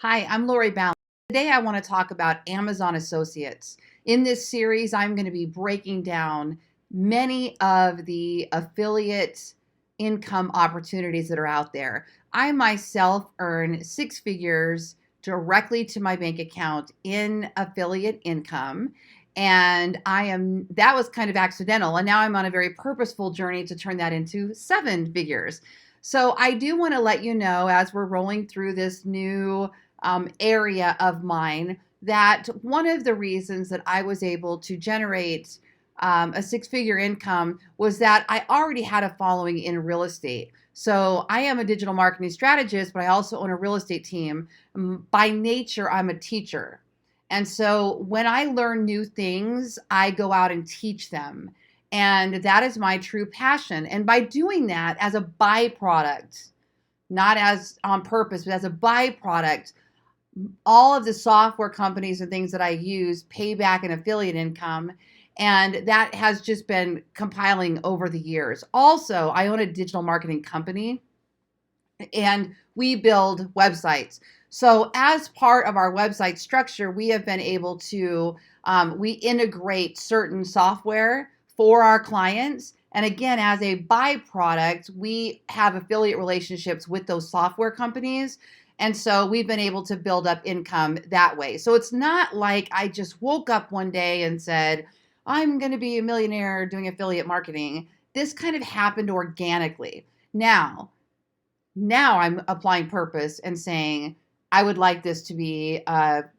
Hi, I'm Lori Ballen. Today I want to talk about Amazon Associates. In this series, I'm going to be breaking down many of the affiliate income opportunities that are out there. I myself earn six figures directly to my bank account in affiliate income. And that was kind of accidental. And now I'm on a very purposeful journey to turn that into seven figures. So I do want to let you know as we're rolling through this new area of mine that one of the reasons that I was able to generate a six-figure income was that I already had a following in real estate. So I am a digital marketing strategist, but I also own a real estate team. By nature, I'm a teacher. And so when I learn new things, I go out and teach them. And that is my true passion. And by doing that as a byproduct, not as on purpose, but as a byproduct, all of the software companies and things that I use pay back an affiliate income. And that has just been compiling over the years. Also, I own a digital marketing company and we build websites. So as part of our website structure, we have been able to, we integrate certain software for our clients. And again, as a byproduct, we have affiliate relationships with those software companies. And so we've been able to build up income that way. So it's not like I just woke up one day and said, I'm going to be a millionaire doing affiliate marketing. This kind of happened organically. Now I'm applying purpose and saying, I would like this to be $1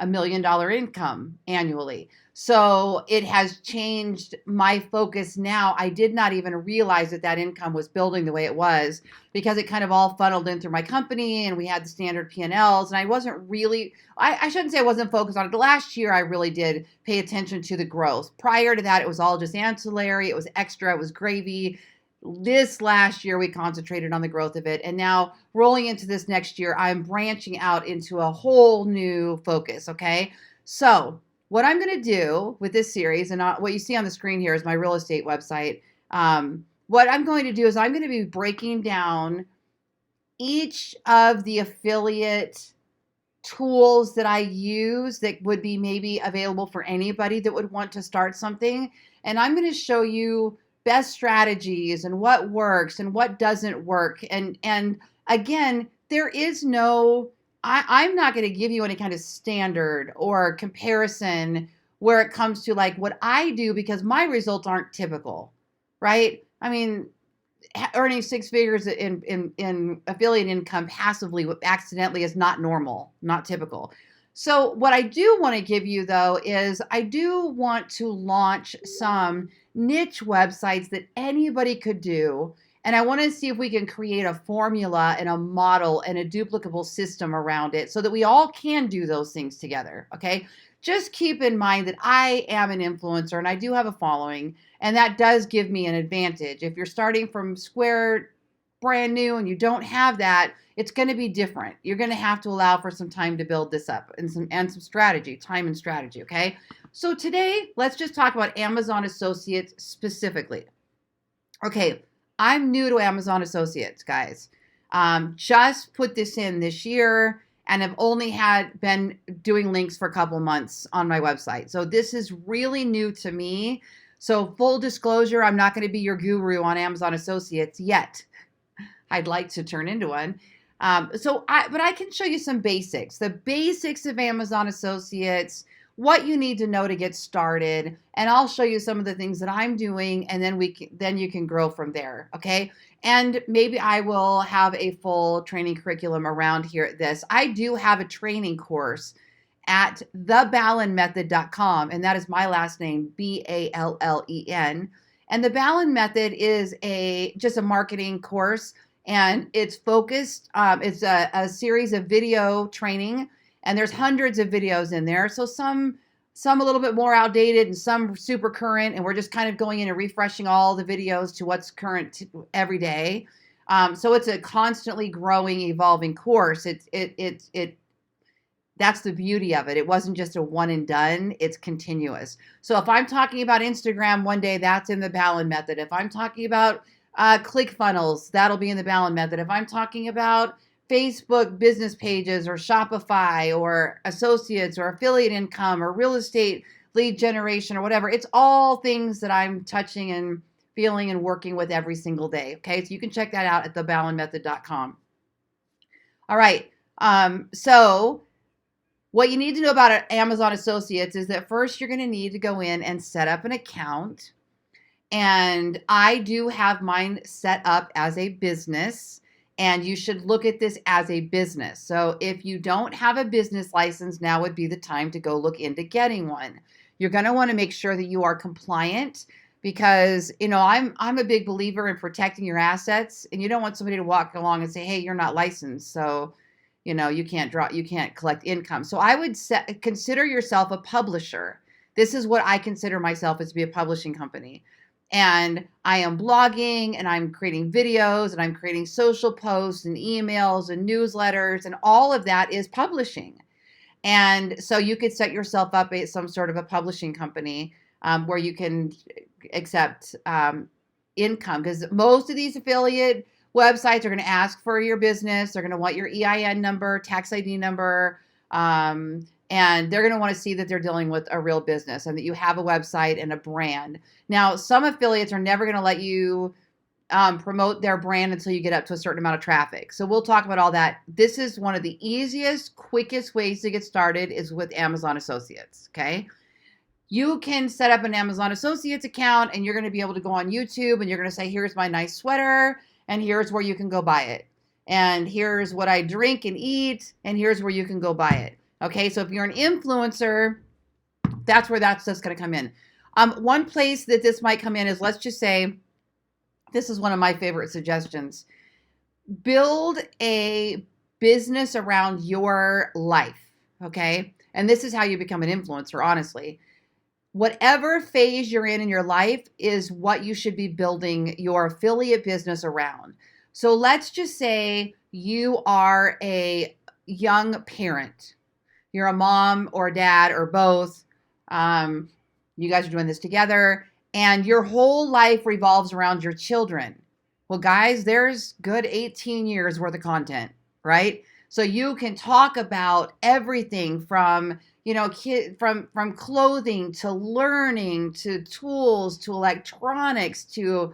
million income annually. So it has changed my focus now. I did not even realize that that income was building the way it was because it kind of all funneled in through my company and we had the standard P&Ls. And I wasn't really, I shouldn't say I wasn't focused on it. The last year I really did pay attention to the growth. Prior to that, it was all just ancillary. It was extra. It was gravy. This last year, we concentrated on the growth of it. And now rolling into this next year, I'm branching out into a whole new focus. Okay. So what I'm going to do with this series, and what you see on the screen here is my real estate website. What I'm going to do is I'm going to be breaking down each of the affiliate tools that I use that would be maybe available for anybody that would want to start something. And I'm going to show you best strategies and what works and what doesn't work. And again, there is no, I'm not going to give you any kind of standard or comparison where it comes to like what I do because my results aren't typical, right? I mean, earning six figures in affiliate income passively accidentally is not normal, not typical. So what I do want to give you though is I do want to launch some niche websites that anybody could do. And I want to see if we can create a formula and a model and a duplicable system around it so that we all can do those things together. Okay. Just keep in mind that I am an influencer and I do have a following, and that does give me an advantage. If you're starting from square brand new and you don't have that, it's going to be different. You're going to have to allow for some time to build this up and some strategy, time and strategy. Okay. So today, let's just talk about Amazon Associates specifically. Okay. I'm new to Amazon Associates, guys. Just put this in this year and have only been doing links for a couple months on my website. So this is really new to me. So full disclosure, I'm not going to be your guru on Amazon Associates yet. I'd like to turn into one. But I can show you some basics, the basics of Amazon Associates, what you need to know to get started, and I'll show you some of the things that I'm doing, and then you can grow from there. Okay. And maybe I will have a full training curriculum around here at this. I do have a training course at thebalanmethod.com, and that is my last name, Ballen. And the Balan Method is just a marketing course, and it's focused. It's a series of video training, and there's hundreds of videos in there. So some a little bit more outdated and some super current, and we're just kind of going in and refreshing all the videos to what's current every day. So it's a constantly growing, evolving course. That's the beauty of it. It wasn't just a one and done. It's continuous. So if I'm talking about Instagram one day, that's in the Balan Method. If I'm talking about ClickFunnels, that'll be in the Balan Method. If I'm talking about Facebook business pages or Shopify or associates or affiliate income or real estate lead generation or whatever. It's all things that I'm touching and feeling and working with every single day. Okay. So you can check that out at thebalanmethod.com. All right. So what you need to know about Amazon Associates is that first you're going to need to go in and set up an account. And I do have mine set up as a business, and you should look at this as a business. So if you don't have a business license, now would be the time to go look into getting one. You're going to want to make sure that you are compliant because, I'm a big believer in protecting your assets, and you don't want somebody to walk along and say, hey, you're not licensed. So, you can't collect income. So I would consider yourself a publisher. This is what I consider myself as to be a publishing company. And I am blogging and I'm creating videos and I'm creating social posts and emails and newsletters, and all of that is publishing. And so you could set yourself up as some sort of a publishing company where you can accept income, because most of these affiliate websites are going to ask for your business. They're going to want your EIN number, tax ID number, and they're going to want to see that they're dealing with a real business and that you have a website and a brand. Now, some affiliates are never going to let you promote their brand until you get up to a certain amount of traffic. So we'll talk about all that. This is one of the easiest, quickest ways to get started is with Amazon Associates, okay? You can set up an Amazon Associates account, and you're going to be able to go on YouTube, and you're going to say, here's my nice sweater, and here's where you can go buy it. And here's what I drink and eat, and here's where you can go buy it. Okay, so if you're an influencer, that's where that's just going to come in. One place that this might come in is, let's just say, this is one of my favorite suggestions. Build a business around your life, okay? And this is how you become an influencer, honestly. Whatever phase you're in your life is what you should be building your affiliate business around. So let's just say you are a young parent. You're a mom or a dad or both. You guys are doing this together, and your whole life revolves around your children. Well, guys, there's good 18 years worth of content, right? So you can talk about everything from from clothing to learning to tools to electronics to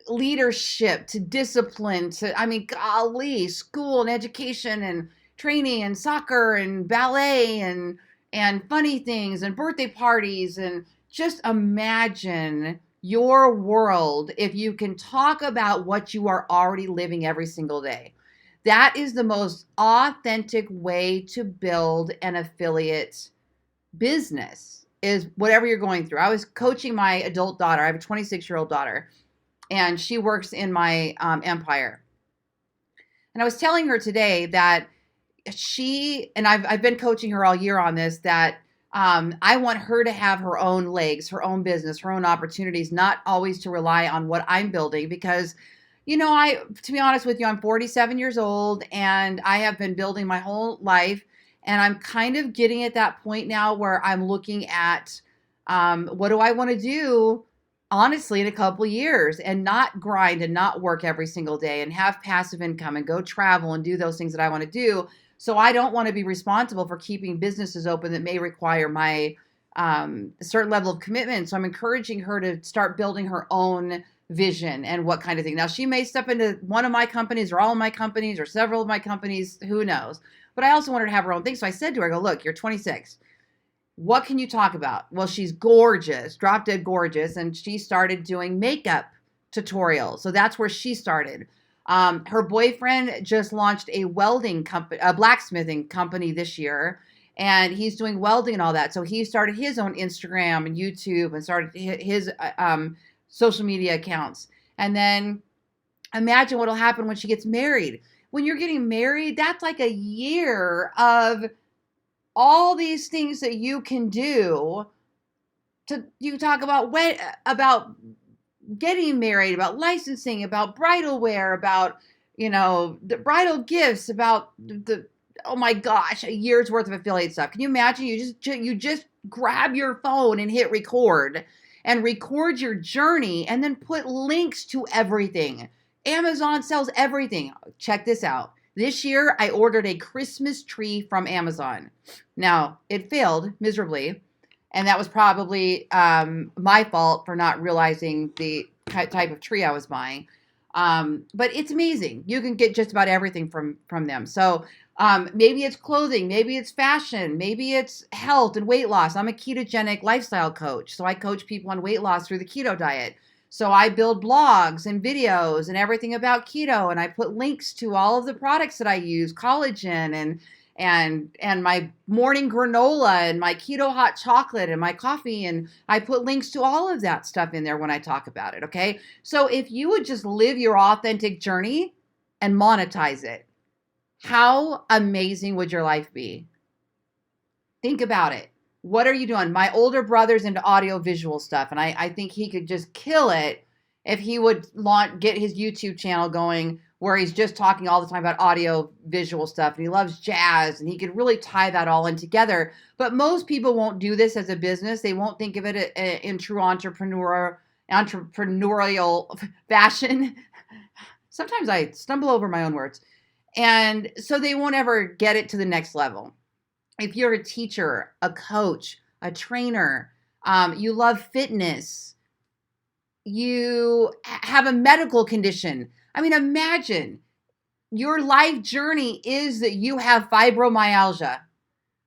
leadership to discipline to, golly, school and education and training and soccer and ballet and funny things and birthday parties. And just imagine your world if you can talk about what you are already living every single day. That is the most authentic way to build an affiliate business, is whatever you're going through. I was coaching my adult daughter. I have a 26-year-old daughter, and she works in my empire. And I was telling her today that I've been coaching her all year on this, that I want her to have her own legs, her own business, her own opportunities, not always to rely on what I'm building, because to be honest with you, I'm 47 years old and I have been building my whole life. And I'm kind of getting at that point now where I'm looking at what do I want to do, honestly, in a couple of years, and not grind and not work every single day and have passive income and go travel and do those things that I want to do. So I don't want to be responsible for keeping businesses open that may require my certain level of commitment. So I'm encouraging her to start building her own vision and what kind of thing. Now, she may step into one of my companies or all of my companies or several of my companies, who knows? But I also want her to have her own thing. So I said to her, I go, look, you're 26. What can you talk about? Well, she's gorgeous, drop dead gorgeous. And she started doing makeup tutorials. So that's where she started. Her boyfriend just launched a welding company, a blacksmithing company this year. And he's doing welding and all that. So he started his own Instagram and YouTube and started his social media accounts. And then imagine what'll happen when she gets married. When you're getting married, that's like a year of all these things that you can do. You talk about getting married, about licensing, about bridal wear, about the bridal gifts, about the oh my gosh, a year's worth of affiliate stuff. Can you imagine? You just grab your phone and hit record and record your journey and then put links to everything. Amazon sells everything. Check this out. This year, I ordered a Christmas tree from Amazon. Now, it failed miserably, and that was probably my fault for not realizing the type of tree I was buying. But it's amazing. You can get just about everything from them. So maybe it's clothing, maybe it's fashion, maybe it's health and weight loss. I'm a ketogenic lifestyle coach, so I coach people on weight loss through the keto diet. So I build blogs and videos and everything about keto, and I put links to all of the products that I use, collagen and my morning granola and my keto hot chocolate and my coffee, and I put links to all of that stuff in there when I talk about it, okay? So if you would just live your authentic journey and monetize it, how amazing would your life be? Think about it. What are you doing? My older brother's into audio visual stuff, and I think he could just kill it if he would get his YouTube channel going where he's just talking all the time about audio visual stuff, and he loves jazz, and he could really tie that all in together. But most people won't do this as a business. They won't think of it in true entrepreneurial fashion. Sometimes I stumble over my own words. And so they won't ever get it to the next level. If you're a teacher, a coach, a trainer, you love fitness, you have a medical condition. I mean, imagine your life journey is that you have fibromyalgia.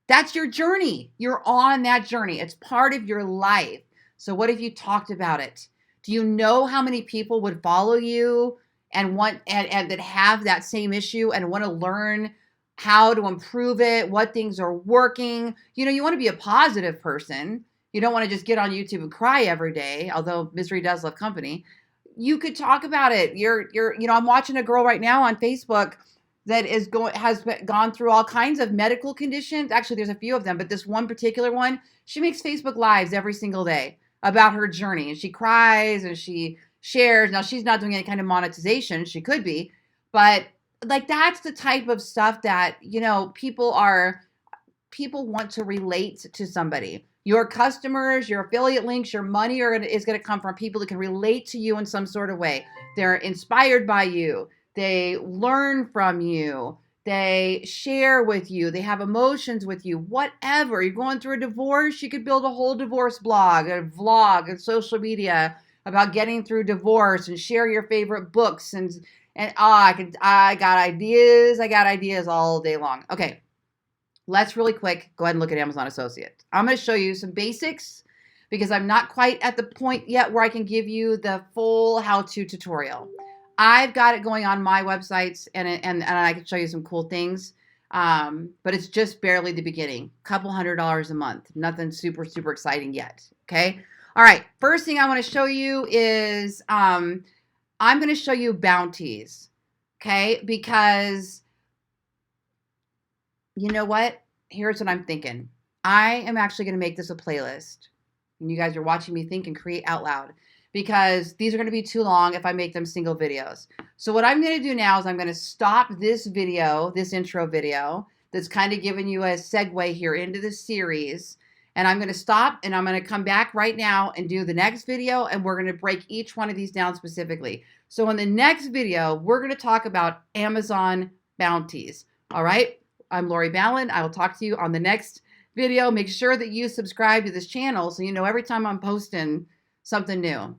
That's your journey. You're on that journey. It's part of your life. So what if you talked about it? Do you know how many people would follow you and want and that have that same issue and want to learn how to improve it, what things are working? You know, you want to be a positive person. You don't want to just get on YouTube and cry every day, although misery does love company. You could talk about it. I'm watching a girl right now on Facebook that has gone through all kinds of medical conditions. Actually, there's a few of them, but this one particular one, she makes Facebook Lives every single day about her journey, and she cries and she shares. Now, she's not doing any kind of monetization. She could be, but like that's the type of stuff that, people want to relate to somebody. Your customers, your affiliate links, your money is going to come from people that can relate to you in some sort of way. They're inspired by you. They learn from you. They share with you. They have emotions with you. Whatever. You're going through a divorce, you could build a whole divorce blog, a vlog, and social media about getting through divorce and share your favorite books and I got ideas all day long. Okay. Let's really quick go ahead and look at Amazon Associates. I'm going to show you some basics because I'm not quite at the point yet where I can give you the full how-to tutorial. I've got it going on my websites and I can show you some cool things, but it's just barely the beginning. Couple $100 a month. Nothing super, super exciting yet. Okay. All right. First thing I want to show you is I'm going to show you bounties. Okay. Because you know what? Here's what I'm thinking. I am actually going to make this a playlist. And you guys are watching me think and create out loud because these are going to be too long if I make them single videos. So what I'm going to do now is I'm going to stop this video, this intro video that's kind of giving you a segue here into the series. And I'm going to stop and I'm going to come back right now and do the next video. And we're going to break each one of these down specifically. So in the next video, we're going to talk about Amazon bounties. All right. I'm Lori Ballen. I will talk to you on the next video. Make sure that you subscribe to this channel so you know every time I'm posting something new.